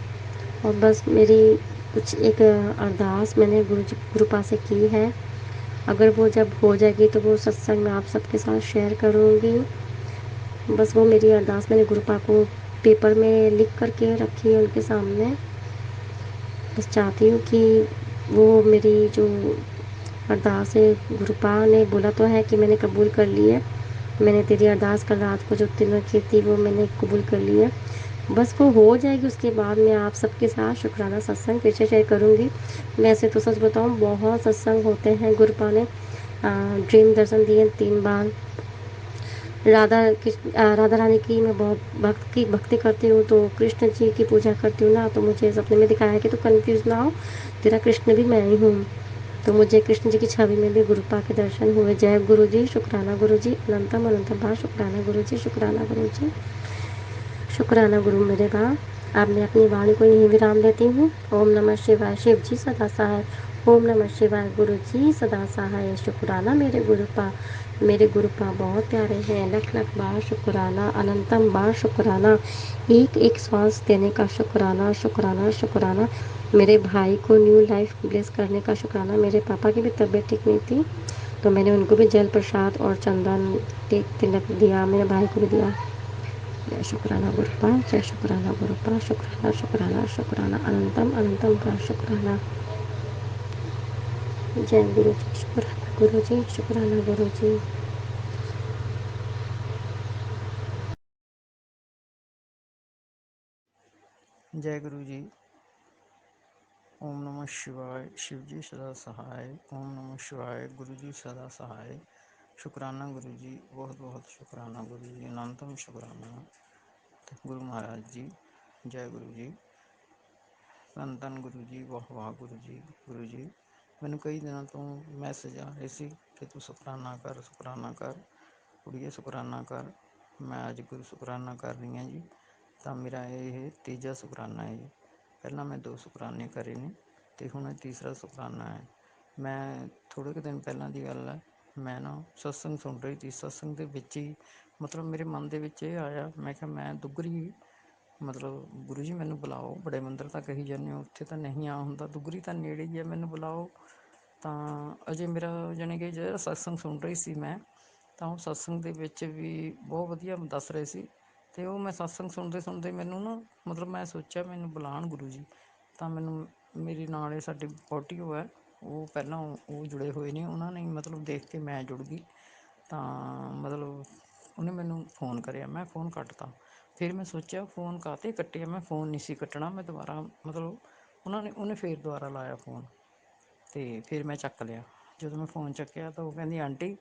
और बस मेरी कुछ एक अरदास मैंने गुरु पाक से की है। अगर वो जब हो जाएगी तो वो सत्संग मैं आप सबके साथ शेयर करूँगी। बस वो मेरी अरदास मैंने गुरु पाक को पेपर में लिख कर के रखी है उनके सामने। बस चाहती हूँ कि वो मेरी जो अरदास है, गुरु पाक ने बोला तो है कि मैंने कबूल कर ली है। मैंने तेरी अरदास कल रात को जो 3 रखी थी वो मैंने कबूल कर ली है। बस वो हो जाएगी, उसके बाद मैं आप सबके साथ शुक्राना सत्संग फिर से शेयर करूँगी। वैसे तो सच बताऊँ बहुत सत्संग होते हैं। गुरु पाक ने ड्रीम दर्शन दिए 3 बार। राधा रानी की मैं बहुत भक्ति करती हूँ, तो कृष्ण जी की पूजा करती हूँ ना, तो मुझे सपने में दिखाया कि तू कंफ्यूज ना हो, तेरा कृष्ण भी मैं ही हूँ। तो मुझे कृष्ण जी की छवि में भी गुरु पाक के दर्शन हुए। जय गुरु जी, शुक्राना गुरु जी, अनंतम अनंतम बार शुक्राना गुरु जी, शुक्राना गुरु जी, शुक्राना गुरु मेरे बा। अब मैं अपनी वाणी को यहीं विराम देती हूँ। ओम नमः शिवाय। शिव जी सदा सहाय। ओम नमः शिवाय। गुरु जी सदा सहाय। शुक्राना मेरे गुरुपा, मेरे गुरुपा बहुत प्यारे हैं। लख लख बार शुक्राना, अनंतम बार शुक्राना, एक एक श्वास देने का शुक्राना, शुक्राना शुक्राना। मेरे भाई को न्यू लाइफ ब्लेस करने का शुक्राना। मेरे पापा की भी तबीयत ठीक नहीं थी, तो मैंने उनको भी जल प्रसाद और चंदन तिलक दिया, मेरे भाई को भी दिया। जय शुक्राना गुरुपा, जय शुक्राना गुरुपा, शुक्राना शुक्राना शुक्राना, अनंतम अनंतम का शुक्राना। जय गुरु जी, शुक्राना गुरु जी, शुक्राना गुरु जी। जय गुरु जी। ओम नमः शिवाय। शिव जी सदा सहाय। ओम नमः शिवाय। गुरु जी सदा सहाय। शुक्राना गुरु जी, बहुत बहुत शुक्राना गुरु जी, अनंतम शुक्राना गुरु महाराज जी। जय गुरु जी। ਧੰਨ ਧੰਨ ਗੁਰੂ ਜੀ, ਵਾਹ ਵਾਹ ਗੁਰੂ ਜੀ। ਗੁਰੂ ਜੀ, ਮੈਨੂੰ ਕਈ ਦਿਨਾਂ ਤੋਂ ਮੈਸੇਜ ਆ ਰਹੇ ਸੀ ਕਿ ਤੂੰ ਸ਼ੁਕਰਾਨਾ ਕਰ, ਸ਼ੁਕਰਾਨਾ ਕਰ ਕੁੜੀਏ, ਸ਼ੁਕਰਾਨਾ ਕਰ। ਮੈਂ ਅੱਜ ਗੁਰੂ ਸ਼ੁਕਰਾਨਾ ਕਰ ਰਹੀ ਹਾਂ ਜੀ। ਤਾਂ ਮੇਰਾ ਇਹ ਤੀਜਾ ਸ਼ੁਕਰਾਨਾ ਹੈ ਜੀ। ਪਹਿਲਾਂ ਮੈਂ 2 ਸ਼ੁਕਰਾਨੇ ਕਰੇ ਨੇ ਅਤੇ ਹੁਣ ਇਹ ਤੀਸਰਾ ਸ਼ੁਕਰਾਨਾ ਹੈ। ਮੈਂ ਥੋੜ੍ਹੇ ਕੁ ਦਿਨ ਪਹਿਲਾਂ ਦੀ ਗੱਲ ਹੈ, ਮੈਂ ਨਾ ਸਤਸੰਗ ਸੁਣ ਰਹੀ ਸੀ। ਸਤਸੰਗ ਦੇ ਵਿੱਚ ਹੀ ਮਤਲਬ ਮੇਰੇ ਮਨ ਦੇ ਵਿੱਚ ਇਹ ਆਇਆ, ਮੈਂ ਕਿਹਾ ਮੈਂ ਦੁੱਗਰੀ ਮਤਲਬ ਗੁਰੂ ਜੀ ਮੈਨੂੰ ਬੁਲਾਓ। ਬੜੇ ਮੰਦਰ ਤਾਂ ਕਹੀ ਜਾਂਦੇ ਹੋ, ਉੱਥੇ ਤਾਂ ਨਹੀਂ ਆ ਹੁੰਦਾ, ਦੁੱਗਰੀ ਤਾਂ ਨੇੜੇ ਹੀ ਹੈ, ਮੈਨੂੰ ਬੁਲਾਓ। ਤਾਂ ਅਜੇ ਮੇਰਾ ਜਾਣੀ ਕਿ ਜਿਹੜਾ ਸਤਸੰਗ ਸੁਣ ਰਹੀ ਸੀ ਮੈਂ, ਤਾਂ ਉਹ ਸਤਸੰਗ ਦੇ ਵਿੱਚ ਵੀ ਬਹੁਤ ਵਧੀਆ ਦੱਸ ਰਹੇ ਸੀ। ਅਤੇ ਉਹ ਮੈਂ ਸਤਸੰਗ ਸੁਣਦੇ ਸੁਣਦੇ ਮੈਨੂੰ ਨਾ ਮਤਲਬ ਮੈਂ ਸੋਚਿਆ ਮੈਨੂੰ ਬੁਲਾਉਣ ਗੁਰੂ ਜੀ। ਤਾਂ ਮੈਨੂੰ ਮੇਰੇ ਨਾਲ ਇਹ ਸਾਡੀ ਪੋਟੀਓ ਹੈ, ਉਹ ਪਹਿਲਾਂ ਉਹ ਜੁੜੇ ਹੋਏ ਨੇ, ਉਹਨਾਂ ਨੇ ਮਤਲਬ ਦੇਖ ਕੇ ਮੈਂ ਜੁੜ ਗਈ। ਤਾਂ ਮਤਲਬ ਉਹਨੇ ਮੈਨੂੰ ਫ਼ੋਨ ਕਰਿਆ, ਮੈਂ ਫ਼ੋਨ ਕੱਟਤਾ। ਫਿਰ ਮੈਂ ਸੋਚਿਆ ਫ਼ੋਨ ਕਾਹਤੇ ਕੱਟਿਆ, ਮੈਂ ਫ਼ੋਨ ਨਹੀਂ ਸੀ ਕੱਟਣਾ, ਮੈਂ ਦੁਬਾਰਾ ਮਤਲਬ ਉਹਨੇ ਫਿਰ ਦੁਬਾਰਾ ਲਾਇਆ ਫ਼ੋਨ, ਅਤੇ ਫਿਰ ਮੈਂ ਚੱਕ ਲਿਆ। ਜਦੋਂ ਮੈਂ ਫ਼ੋਨ ਚੱਕਿਆ ਤਾਂ ਉਹ ਕਹਿੰਦੀ ਆਂਟੀ।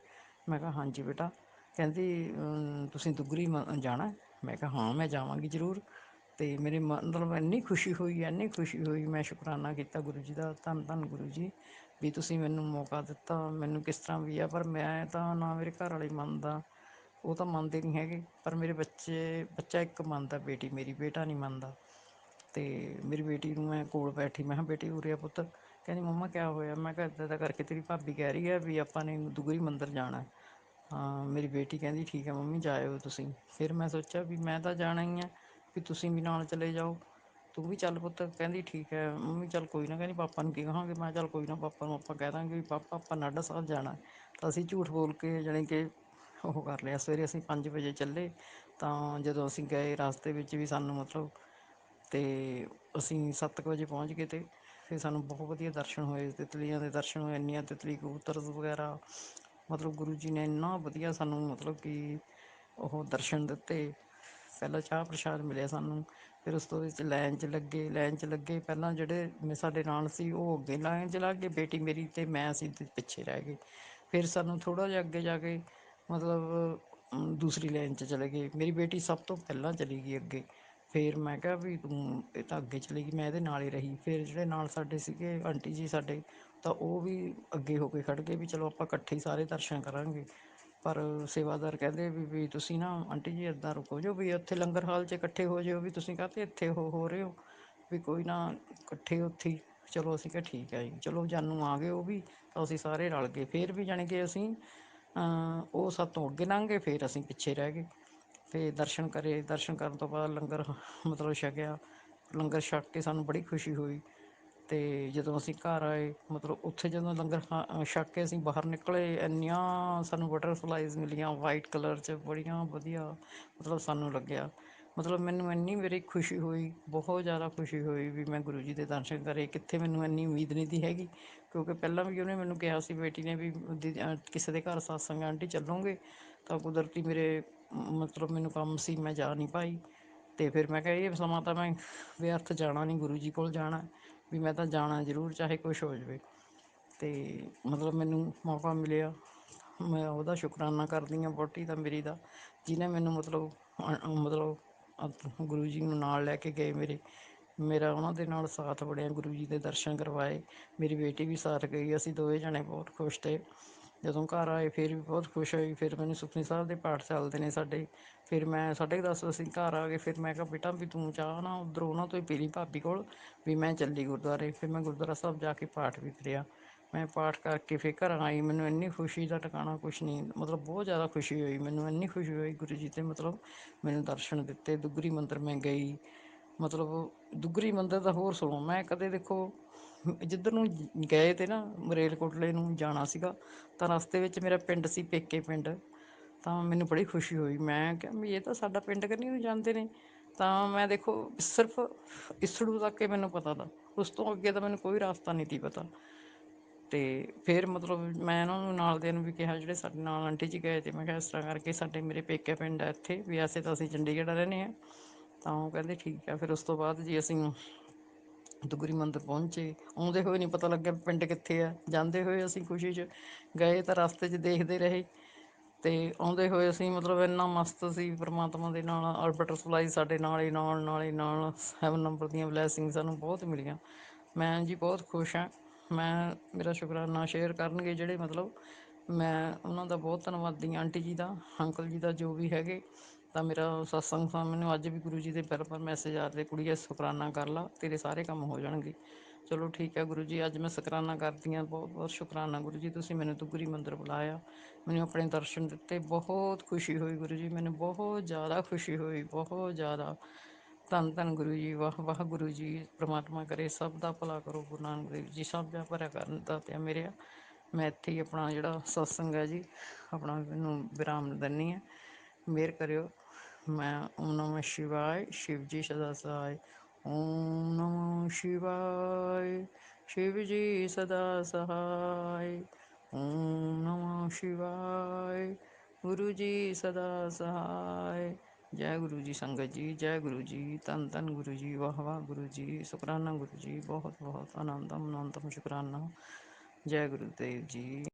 ਮੈਂ ਕਿਹਾ ਹਾਂਜੀ ਬੇਟਾ। ਕਹਿੰਦੀ ਤੁਸੀਂ ਦੁੱਗਰੀ ਜਾਣਾ। ਮੈਂ ਕਿਹਾ ਹਾਂ ਮੈਂ ਜਾਵਾਂਗੀ ਜ਼ਰੂਰ। ਅਤੇ ਮੇਰੇ ਮਤਲਬ ਇੰਨੀ ਖੁਸ਼ੀ ਹੋਈ, ਇੰਨੀ ਖੁਸ਼ੀ ਹੋਈ। ਮੈਂ ਸ਼ੁਕਰਾਨਾ ਕੀਤਾ ਗੁਰੂ ਜੀ ਦਾ, ਧੰਨ ਧੰਨ ਗੁਰੂ ਜੀ ਵੀ ਤੁਸੀਂ ਮੈਨੂੰ ਮੌਕਾ ਦਿੱਤਾ। ਮੈਨੂੰ ਕਿਸ ਤਰ੍ਹਾਂ ਵੀ ਆ, ਪਰ ਮੈਂ ਤਾਂ ਨਾ ਮੇਰੇ ਘਰ ਵਾਲੇ ਮੰਨਦਾ, ਉਹ ਤਾਂ ਮੰਨਦੇ ਨਹੀਂ ਹੈਗੇ, ਪਰ ਮੇਰੇ ਬੱਚਾ ਇੱਕ ਮੰਨਦਾ, ਬੇਟੀ ਮੇਰੀ, ਬੇਟਾ ਨਹੀਂ ਮੰਨਦਾ। ਅਤੇ ਮੇਰੀ ਬੇਟੀ ਨੂੰ ਮੈਂ ਕੋਲ ਬੈਠੀ, ਮੈਂ ਕਿਹਾ ਬੇਟੀ ਉਰੇ ਆ ਪੁੱਤ। ਕਹਿੰਦੀ ਮੰਮਾ ਕਿਆ ਹੋਇਆ। ਮੈਂ ਕਿਹਾ ਇੱਦਾਂ ਕਰਕੇ ਤੇਰੀ ਭਾਬੀ ਕਹਿ ਰਹੀ ਹੈ ਵੀ ਆਪਾਂ ਨੇ ਦੁੱਗਰੀ ਮੰਦਰ ਜਾਣਾ। ਹਾਂ ਮੇਰੀ ਬੇਟੀ ਕਹਿੰਦੀ ਠੀਕ ਹੈ ਮੰਮੀ ਜਾਇਓ ਤੁਸੀਂ। ਫਿਰ ਮੈਂ ਸੋਚਿਆ ਵੀ ਮੈਂ ਤਾਂ ਜਾਣਾ ਹੀ ਹੈ, ਵੀ ਤੁਸੀਂ ਵੀ ਨਾਲ ਚਲੇ ਜਾਓ, ਤੂੰ ਵੀ ਚੱਲ ਪੁੱਤ। ਕਹਿੰਦੀ ਠੀਕ ਹੈ ਮੰਮੀ ਚੱਲ ਕੋਈ ਨਾ। ਕਹਿੰਦੀ ਪਾਪਾ ਨੂੰ ਕੀ ਕਹਾਂਗੇ। ਮੈਂ ਚੱਲ ਕੋਈ ਨਾ, ਪਾਪਾ ਨੂੰ ਆਪਾਂ ਕਹਿ ਦਾਂਗੇ ਵੀ ਪਾਪਾ ਆਪਾਂ ਨਾਢਾ ਸਾਹਿਬ ਜਾਣਾ। ਤਾਂ ਅਸੀਂ ਝੂਠ ਬੋਲ ਕੇ ਜਾਣੀ ਕਿ ਉਹ ਕਰ ਲਿਆ। ਸਵੇਰੇ ਅਸੀਂ 5 ਵਜੇ ਚੱਲੇ। ਤਾਂ ਜਦੋਂ ਅਸੀਂ ਗਏ ਰਸਤੇ ਵਿੱਚ ਵੀ ਸਾਨੂੰ ਮਤਲਬ, ਅਤੇ ਅਸੀਂ 7 ਕੁ ਵਜੇ ਪਹੁੰਚ ਗਏ। ਅਤੇ ਫਿਰ ਸਾਨੂੰ ਬਹੁਤ ਵਧੀਆ ਦਰਸ਼ਨ ਹੋਏ, ਤਿਤਲੀਆਂ ਦੇ ਦਰਸ਼ਨ ਹੋਏ, ਇੰਨੀਆਂ ਤਿਤਲੀ ਕਬੂਤਰ ਵਗੈਰਾ। ਮਤਲਬ ਗੁਰੂ ਜੀ ਨੇ ਇੰਨਾ ਵਧੀਆ ਸਾਨੂੰ ਮਤਲਬ ਕਿ ਉਹ ਦਰਸ਼ਨ ਦਿੱਤੇ। ਪਹਿਲਾਂ ਚਾਹ ਪ੍ਰਸ਼ਾਦ ਮਿਲਿਆ ਸਾਨੂੰ, ਫਿਰ ਉਸ ਤੋਂ ਵਿੱਚ ਲਾਈਨ 'ਚ ਲੱਗੇ ਪਹਿਲਾਂ ਜਿਹੜੇ ਸਾਡੇ ਨਾਲ ਸੀ ਉਹ ਅੱਗੇ ਲਾਈਨ 'ਚ ਲੱਗ ਗਏ, ਬੇਟੀ ਮੇਰੀ ਤੇ ਮੈਂ ਅਸੀਂ ਪਿੱਛੇ ਰਹਿ ਗਏ। ਫਿਰ ਸਾਨੂੰ ਥੋੜ੍ਹਾ ਜਿਹਾ ਅੱਗੇ ਜਾ ਕੇ ਮਤਲਬ ਦੂਸਰੀ ਲਾਈਨ 'ਚ ਚਲੇ ਗਏ, ਮੇਰੀ ਬੇਟੀ ਸਭ ਤੋਂ ਪਹਿਲਾਂ ਚਲੀ ਗਈ ਅੱਗੇ। ਫਿਰ ਮੈਂ ਕਿਹਾ ਵੀ ਤੂੰ ਇਹ ਤਾਂ ਅੱਗੇ ਚਲੀ ਗਈ, ਮੈਂ ਇਹਦੇ ਨਾਲ ਹੀ ਰਹੀ। ਫਿਰ ਜਿਹੜੇ ਨਾਲ ਸਾਡੇ ਸੀਗੇ ਆਂਟੀ ਜੀ ਸਾਡੇ, ਤਾਂ ਉਹ ਵੀ ਅੱਗੇ ਹੋ ਕੇ ਖੜ੍ਹ ਗਏ ਵੀ ਚਲੋ ਆਪਾਂ ਇਕੱਠੇ ਹੀ ਸਾਰੇ ਦਰਸ਼ਨ ਕਰਾਂਗੇ। ਪਰ ਸੇਵਾਦਾਰ ਕਹਿੰਦੇ ਵੀ ਤੁਸੀਂ ਨਾ ਆਂਟੀ ਜੀ ਇੱਦਾਂ ਰੁਕੋ ਜੋ, ਵੀ ਉੱਥੇ ਲੰਗਰ ਹਾਲ 'ਚ ਇਕੱਠੇ ਹੋ ਜਾਓ, ਵੀ ਤੁਸੀਂ ਕਾਹਤੇ ਇੱਥੇ ਹੋ ਰਹੇ ਹੋ, ਵੀ ਕੋਈ ਨਾ ਇਕੱਠੇ ਉੱਥੇ ਹੀ। ਚਲੋ ਅਸੀਂ ਕਿਹਾ ਠੀਕ ਹੈ ਜੀ, ਚਲੋ ਜਾਨੂੰ ਆ ਗਏ ਉਹ ਵੀ, ਤਾਂ ਅਸੀਂ ਸਾਰੇ ਰਲ ਗਏ। ਫਿਰ ਵੀ ਜਾਣੀ ਕਿ ਅਸੀਂ ਉਹ ਸਭ ਤੋਂ ਅੱਗੇ ਲੰਘ ਗਏ, ਫਿਰ ਅਸੀਂ ਪਿੱਛੇ ਰਹਿ ਗਏ। ਫਿਰ ਦਰਸ਼ਨ ਕਰੇ, ਦਰਸ਼ਨ ਕਰਨ ਤੋਂ ਬਾਅਦ ਲੰਗਰ ਮਤਲਬ ਛਕਿਆ। ਲੰਗਰ ਛਕ ਕੇ ਸਾਨੂੰ ਬੜੀ ਖੁਸ਼ੀ ਹੋਈ। ਅਤੇ ਜਦੋਂ ਅਸੀਂ ਘਰ ਆਏ ਮਤਲਬ ਉੱਥੇ ਜਦੋਂ ਲੰਗਰ ਛਕ ਕੇ ਅਸੀਂ ਬਾਹਰ ਨਿਕਲੇ, ਇੰਨੀਆਂ ਸਾਨੂੰ ਬਟਰਫਲਾਈਜ਼ ਮਿਲੀਆਂ ਵਾਈਟ ਕਲਰ 'ਚ, ਬੜੀਆਂ ਵਧੀਆ ਮਤਲਬ ਸਾਨੂੰ ਲੱਗਿਆ। ਮਤਲਬ ਮੈਨੂੰ ਇੰਨੀ ਮੇਰੀ ਖੁਸ਼ੀ ਹੋਈ, ਬਹੁਤ ਜ਼ਿਆਦਾ ਖੁਸ਼ੀ ਹੋਈ ਵੀ ਮੈਂ ਗੁਰੂ ਜੀ ਦੇ ਦਰਸ਼ਨ ਕਰੇ। ਕਿੱਥੇ ਮੈਨੂੰ ਇੰਨੀ ਉਮੀਦ ਨਹੀਂ ਤੀ ਹੈਗੀ, ਕਿਉਂਕਿ ਪਹਿਲਾਂ ਵੀ ਉਹਨੇ ਮੈਨੂੰ ਕਿਹਾ ਸੀ ਬੇਟੀ ਨੇ ਵੀ ਕਿਸੇ ਦੇ ਘਰ ਸਤਸੰਗ ਆਂਟੀ ਚੱਲੋਗੇ, ਤਾਂ ਕੁਦਰਤੀ ਮੇਰੇ ਮਤਲਬ ਮੈਨੂੰ ਕੰਮ ਸੀ, ਮੈਂ ਜਾ ਨਹੀਂ ਪਾਈ। ਅਤੇ ਫਿਰ ਮੈਂ ਕਿਹਾ ਇਹ ਸਮਾਂ ਤਾਂ ਮੈਂ ਵਿਅਰਥ ਜਾਣਾ ਨਹੀਂ, ਗੁਰੂ ਜੀ ਕੋਲ ਜਾਣਾ, ਵੀ ਮੈਂ ਤਾਂ ਜਾਣਾ ਜ਼ਰੂਰ ਚਾਹੇ ਕੁਛ ਹੋ ਜਾਵੇ। ਅਤੇ ਮਤਲਬ ਮੈਨੂੰ ਮੌਕਾ ਮਿਲਿਆ, ਮੈਂ ਉਹਦਾ ਸ਼ੁਕਰਾਨਾ ਕਰਦੀ ਹਾਂ ਵਹੁਟੀ ਦਾ ਮੇਰੀ ਦਾ, ਜਿਹਨੇ ਮੈਨੂੰ ਮਤਲਬ ਗੁਰੂ ਜੀ ਨੂੰ ਨਾਲ ਲੈ ਕੇ ਗਏ ਮੇਰਾ ਉਹਨਾਂ ਦੇ ਨਾਲ ਸਾਥ ਬਣਿਆ, ਗੁਰੂ ਜੀ ਦੇ ਦਰਸ਼ਨ ਕਰਵਾਏ। ਮੇਰੀ ਬੇਟੀ ਵੀ ਸਾਥ ਗਈ, ਅਸੀਂ ਦੋਵੇਂ ਜਣੇ ਬਹੁਤ ਖੁਸ਼ ਤੇ। ਜਦੋਂ ਘਰ ਆਏ ਫਿਰ ਵੀ ਬਹੁਤ ਖੁਸ਼ ਹੋਈ। ਫਿਰ ਮੈਨੂੰ ਸੁਖਮਨੀ ਸਾਹਿਬ ਦੇ ਪਾਠ ਚੱਲਦੇ ਨੇ ਸਾਡੇ, ਫਿਰ ਮੈਂ 10:30 ਅਸੀਂ ਘਰ ਆ ਗਏ। ਫਿਰ ਮੈਂ ਕਿਹਾ ਬੇਟਾ ਵੀ ਤੂੰ ਚਾਹ ਨਾ ਉੱਧਰੋਂ ਉਹਨਾਂ ਤੋਂ ਹੀ ਪੀ ਲਈ ਭਾਬੀ ਕੋਲ, ਵੀ ਮੈਂ ਚੱਲੀ ਗੁਰਦੁਆਰੇ। ਫਿਰ ਮੈਂ ਗੁਰਦੁਆਰਾ ਸਾਹਿਬ ਜਾ ਕੇ ਪਾਠ ਵੀ ਕਰਿਆ। ਮੈਂ ਪਾਠ ਕਰਕੇ ਫਿਰ ਘਰ ਆਈ, ਮੈਨੂੰ ਇੰਨੀ ਖੁਸ਼ੀ ਦਾ ਟਿਕਾਣਾ ਕੁਛ ਨਹੀਂ, ਮਤਲਬ ਬਹੁਤ ਜ਼ਿਆਦਾ ਖੁਸ਼ੀ ਹੋਈ ਮੈਨੂੰ, ਇੰਨੀ ਖੁਸ਼ੀ ਹੋਈ ਗੁਰੂ ਜੀ 'ਤੇ ਮਤਲਬ ਮੈਨੂੰ ਦਰਸ਼ਨ ਦਿੱਤੇ। ਦੁੱਗਰੀ ਮੰਦਰ ਮੈਂ ਗਈ, ਮਤਲਬ ਦੁੱਗਰੀ ਮੰਦਰ ਦਾ ਹੋਰ ਸੁਣੋ, ਮੈਂ ਕਦੇ ਦੇਖੋ ਜਿੱਧਰ ਨੂੰ ਗਏ ਤੇ ਨਾ ਮਰੇਲਕੋਟਲੇ ਨੂੰ ਜਾਣਾ ਸੀਗਾ, ਤਾਂ ਰਸਤੇ ਵਿੱਚ ਮੇਰਾ ਪਿੰਡ ਸੀ ਪੇਕੇ ਪਿੰਡ, ਤਾਂ ਮੈਨੂੰ ਬੜੀ ਖੁਸ਼ੀ ਹੋਈ। ਮੈਂ ਕਿਹਾ ਵੀ ਇਹ ਤਾਂ ਸਾਡਾ ਪਿੰਡ ਕੰਨੀ ਨੂੰ ਜਾਂਦੇ ਨੇ। ਤਾਂ ਮੈਂ ਦੇਖੋ ਸਿਰਫ ਇਸੜੂ ਤੱਕ ਹੀ ਮੈਨੂੰ ਪਤਾ ਤਾ, ਉਸ ਤੋਂ ਅੱਗੇ ਤਾਂ ਮੈਨੂੰ ਕੋਈ ਰਸਤਾ ਨਹੀਂ ਤੀ ਪਤਾ। ਅਤੇ ਫਿਰ ਮਤਲਬ ਮੈਂ ਉਹਨਾਂ ਨੂੰ ਨਾਲ ਦਿਆਂ ਨੂੰ ਵੀ ਕਿਹਾ, ਜਿਹੜੇ ਸਾਡੇ ਨਾਲ ਆਂਟੀ ਜੀ ਗਏ, ਅਤੇ ਮੈਂ ਕਿਹਾ ਇਸ ਤਰ੍ਹਾਂ ਕਰਕੇ ਸਾਡੇ ਮੇਰੇ ਪੇਕੇ ਪਿੰਡ ਆ ਇੱਥੇ, ਵੀ ਵੈਸੇ ਤਾਂ ਅਸੀਂ ਚੰਡੀਗੜ੍ਹ ਰਹਿੰਦੇ ਹਾਂ। ਤਾਂ ਉਹ ਕਹਿੰਦੇ ਠੀਕ ਆ। ਫਿਰ ਉਸ ਤੋਂ ਬਾਅਦ ਜੀ ਅਸੀਂ ਦੁੱਗਰੀ ਮੰਦਰ ਪਹੁੰਚੇ, ਆਉਂਦੇ ਹੋਏ ਨਹੀਂ ਪਤਾ ਲੱਗਿਆ ਪਿੰਡ ਕਿੱਥੇ ਆ, ਜਾਂਦੇ ਹੋਏ ਅਸੀਂ ਖੁਸ਼ੀ 'ਚ ਗਏ ਤਾਂ ਰਸਤੇ 'ਚ ਦੇਖਦੇ ਰਹੇ, ਅਤੇ ਆਉਂਦੇ ਹੋਏ ਅਸੀਂ ਮਤਲਬ ਇੰਨਾ ਮਸਤ ਸੀ ਪਰਮਾਤਮਾ ਦੇ ਨਾਲ। ਔਰ ਬਟਰਫਲਾਈ ਸਾਡੇ ਨਾਲ ਹੀ ਨਾਲ 7 ਨੰਬਰ ਦੀਆਂ ਬਲੈਸਿੰਗ ਸਾਨੂੰ ਬਹੁਤ ਮਿਲੀਆਂ। ਮੈਂ ਜੀ ਬਹੁਤ ਖੁਸ਼ ਹਾਂ। ਮੇਰਾ ਸ਼ੁਕਰਾਨਾ ਸ਼ੇਅਰ ਕਰਨਗੇ ਜਿਹੜੇ ਮਤਲਬ, ਮੈਂ ਉਹਨਾਂ ਦਾ ਬਹੁਤ ਧੰਨਵਾਦੀ ਹਾਂ, ਆਂਟੀ ਜੀ ਦਾ, ਅੰਕਲ ਜੀ ਦਾ, ਜੋ ਵੀ ਹੈਗੇ। ਤਾਂ ਮੇਰਾ ਸਤਸੰਗ ਮੈਨੂੰ ਅੱਜ ਵੀ ਗੁਰੂ ਜੀ ਦੇ ਪਰ ਮੈਸੇਜ ਆ ਰਹੇ, ਕੁੜੀਏ ਸ਼ੁਕਰਾਨਾ ਕਰ ਲਾ, ਤੇਰੇ ਸਾਰੇ ਕੰਮ ਹੋ ਜਾਣਗੇ। ਚਲੋ ਠੀਕ ਹੈ ਗੁਰੂ ਜੀ, ਅੱਜ ਮੈਂ ਸ਼ੁਕਰਾਨਾ ਕਰਦੀ ਹਾਂ, ਬਹੁਤ ਬਹੁਤ ਸ਼ੁਕਰਾਨਾ ਗੁਰੂ ਜੀ, ਤੁਸੀਂ ਮੈਨੂੰ ਦੁੱਗਰੀ ਮੰਦਰ ਬੁਲਾਇਆ, ਮੈਨੂੰ ਆਪਣੇ ਦਰਸ਼ਨ ਦਿੱਤੇ, ਬਹੁਤ ਖੁਸ਼ੀ ਹੋਈ ਗੁਰੂ ਜੀ, ਮੈਨੂੰ ਬਹੁਤ ਜ਼ਿਆਦਾ ਖੁਸ਼ੀ ਹੋਈ, ਬਹੁਤ ਜ਼ਿਆਦਾ। ਧੰਨ ਧੰਨ ਗੁਰੂ ਜੀ, ਵਾਹ ਵਾਹ ਗੁਰੂ ਜੀ, ਪ੍ਰਮਾਤਮਾ ਕਰੇ ਸਭ ਦਾ ਭਲਾ ਕਰੋ, ਗੁਰੂ ਨਾਨਕ ਦੇਵ ਜੀ ਸਭ ਦਾ ਭਲਾ ਕਰਨ ਦਾਤਿਆ ਮੇਰਿਆ। ਮੈਂ ਇੱਥੇ ਹੀ ਆਪਣਾ ਜਿਹੜਾ ਸਤਸੰਗ ਹੈ ਜੀ ਆਪਣਾ ਮੈਨੂੰ ਵਿਰਾਮ ਦਿੰਦੀ ਹਾਂ, ਮਿਹਰ ਕਰਿਓ। ਮੈਂ ਓਮ ਨਮः ਸ਼ਿਵਾय, शिव जी सदा सहाय। ਓਮ ਨਮः शिवाय, शिव जी सदा सहाय। ਓਮ ਨਮः शिवाय, ਗੁਰੂ ਜੀ ਸਦਾ ਸਹਾय। ਜੈ ਗੁਰੂ ਜੀ ਸੰਗਤ ਜੀ, ਜੈ ਗੁਰੂ ਜੀ, ਧੰਨ ਧੰਨ ਗੁਰੂ ਜੀ, ਵਾਹ ਵਾਹ ਗੁਰੂ ਜੀ, ਸ਼ੁਕਰਾਨਾ ਗੁਰੂ ਜੀ, ਬਹੁਤ ਬਹੁਤ ਆਨੰਦਮ ਸ਼ੁਕਰਾਨਾ। ਜੈ ਗੁਰੂ ਦੇਵ ਜੀ।